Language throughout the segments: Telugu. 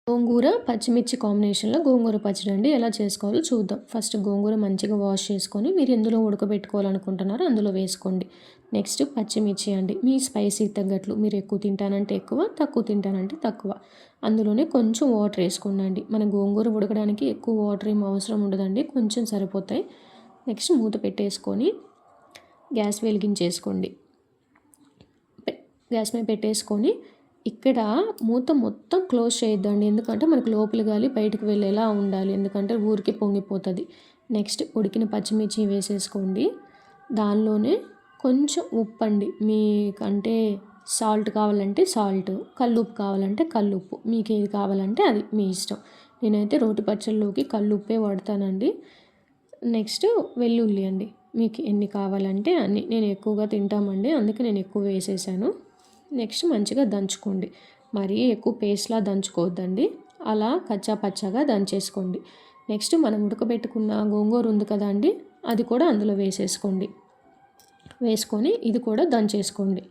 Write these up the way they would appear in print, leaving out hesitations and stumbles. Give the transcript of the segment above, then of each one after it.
గోంగూర పచ్చిమిర్చి కాంబినేషన్లో గోంగూర పచ్చడి అండి ఎలా చేసుకోవాలో చూద్దాం. ఫస్ట్ గోంగూర మంచిగా వాష్ చేసుకొని మీరు ఎందులో ఉడకబెట్టుకోవాలనుకుంటున్నారో అందులో వేసుకోండి. నెక్స్ట్ పచ్చిమిర్చి అండి, మీ స్పైసీ తగ్గట్లు మీరు ఎక్కువ తింటానంటే ఎక్కువ, తక్కువ తింటానంటే తక్కువ. అందులోనే కొంచెం వాటర్ వేసుకోండి. మన గోంగూర ఉడకడానికి ఎక్కువ వాటర్ ఏం అవసరం ఉండదండి, కొంచెం సరిపోతాయి. నెక్స్ట్ మూత పెట్టేసుకొని గ్యాస్ వెలిగించేసుకోండి. గ్యాస్ మీద పెట్టేసుకొని ఇక్కడ మూత మొత్తం క్లోజ్ చేయొద్దండి, ఎందుకంటే మనకు లోపలి గాలి బయటకు వెళ్ళేలా ఉండాలి, ఎందుకంటే ఊరికి పొంగిపోతుంది. నెక్స్ట్ ఉడికిన పచ్చిమిర్చి వేసేసుకోండి. దానిలోనే కొంచెం ఉప్పు అండి, మీకంటే సాల్ట్ కావాలంటే సాల్ట్, కల్లుప్పు కావాలంటే కల్లుప్పు, మీకు ఏది కావాలంటే అది మీ ఇష్టం. నేనైతే రోటి పచ్చళ్ళలోకి కల్లుప్పే వాడతానండి. నెక్స్ట్ వెల్లుల్లి అండి, మీకు ఎన్ని కావాలంటే అన్ని, నేను ఎక్కువగా తింటామండి అందుకే నేను ఎక్కువ వేసేసాను. నెక్స్ట్ మంచిగా దంచుకోండి, మరీ ఎక్కువ పేస్ట్లా దంచుకోవద్దండి, అలా కచ్చా పచ్చాగా దంచేసుకోండి. నెక్స్ట్ మనం ఉడకబెట్టుకున్న గోంగూర ఉంది కదా అండి, అది కూడా అందులో వేసేసుకోండి. వేసుకొని ఇది కూడా దంచేసుకోండి.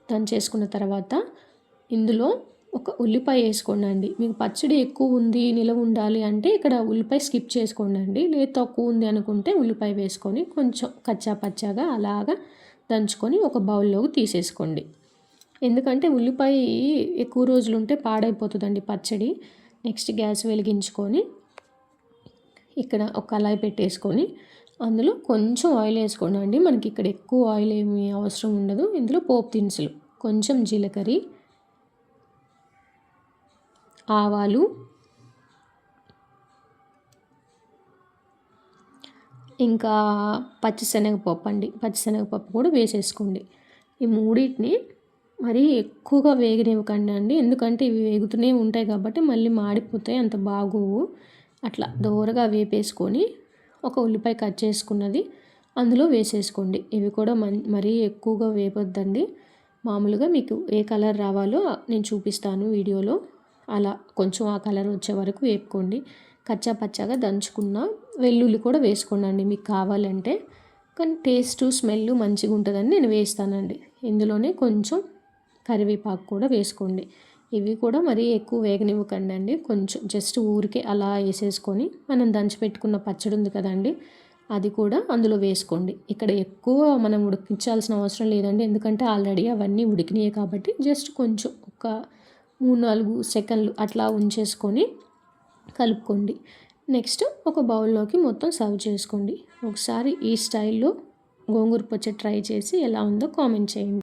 దంచేసుకున్న తర్వాత ఇందులో ఒక ఉల్లిపాయ వేసుకోండి అండి. మీకు పచ్చడి ఎక్కువ ఉంది నిలవ ఉండాలి అంటే ఇక్కడ ఉల్లిపాయ స్కిప్ చేసుకోండి అండి, లేదు తక్కువ ఉంది అనుకుంటే ఉల్లిపాయ వేసుకొని కొంచెం కచ్చా పచ్చాగా అలాగా దంచుకొని ఒక బౌల్లోకి తీసేసుకోండి. ఎందుకంటే ఉల్లిపాయ ఎక్కువ రోజులు ఉంటే పాడైపోతుందండి పచ్చడి. నెక్స్ట్ గ్యాస్ వెలిగించుకొని ఇక్కడ ఒక కళాయి పెట్టేసుకొని అందులో కొంచెం ఆయిల్ వేసుకోండి అండి. మనకి ఇక్కడ ఎక్కువ ఆయిల్ ఏమీ అవసరం ఉండదు. ఇందులో పోపు దినుసులు, కొంచెం జీలకర్ర, ఆవాలు, ఇంకా పచ్చిశనగపప్పు అండి, పచ్చిశనగపప్పు కూడా వేసేసుకోండి. ఈ మూడింటిని మరీ ఎక్కువగా వేగనివ్వకండి అండి, ఎందుకంటే ఇవి వేగుతూనే ఉంటాయి కాబట్టి మళ్ళీ మాడిపోతాయి, అంత బాగోవు. అట్లా దోరగా వేపేసుకొని ఒక ఉల్లిపాయ కట్ చేసుకున్నది అందులో వేసేసుకోండి. ఇవి కూడా మరీ ఎక్కువగా వేపొద్దండి, మామూలుగా మీకు ఏ కలర్ రావాలో నేను చూపిస్తాను వీడియోలో, అలా కొంచెం ఆ కలర్ వచ్చే వరకు వేపుకోండి. కచ్చా పచ్చాగా దంచుకున్న వెల్లుల్లి కూడా వేసుకోండి అండి మీకు కావాలంటే, కానీ టేస్ట్ స్మెల్ మంచిగా ఉంటుందని నేను వేస్తానండి. ఇందులోనే కొంచెం కరివేపాకు కూడా వేసుకోండి. ఇవి కూడా మరీ ఎక్కువ వేగనివ్వకండి అండి, కొంచెం జస్ట్ ఊరికే అలా వేసేసుకొని మనం దంచిపెట్టుకున్న పచ్చడి ఉంది కదండి, అది కూడా అందులో వేసుకోండి. ఇక్కడ ఎక్కువ మనం ఉడికించాల్సిన అవసరం లేదండి, ఎందుకంటే ఆల్రెడీ అవన్నీ ఉడికినాయి కాబట్టి జస్ట్ కొంచెం ఒక 3-4 సెకండ్లు అట్లా ఉంచేసుకొని కలుపుకోండి. నెక్స్ట్ ఒక బౌల్లోకి మొత్తం సర్వ్ చేసుకోండి. ఒకసారి ఈ స్టైల్లో గోంగూర పచ్చడి ట్రై చేసి ఎలా ఉందో కామెంట్ చేయండి.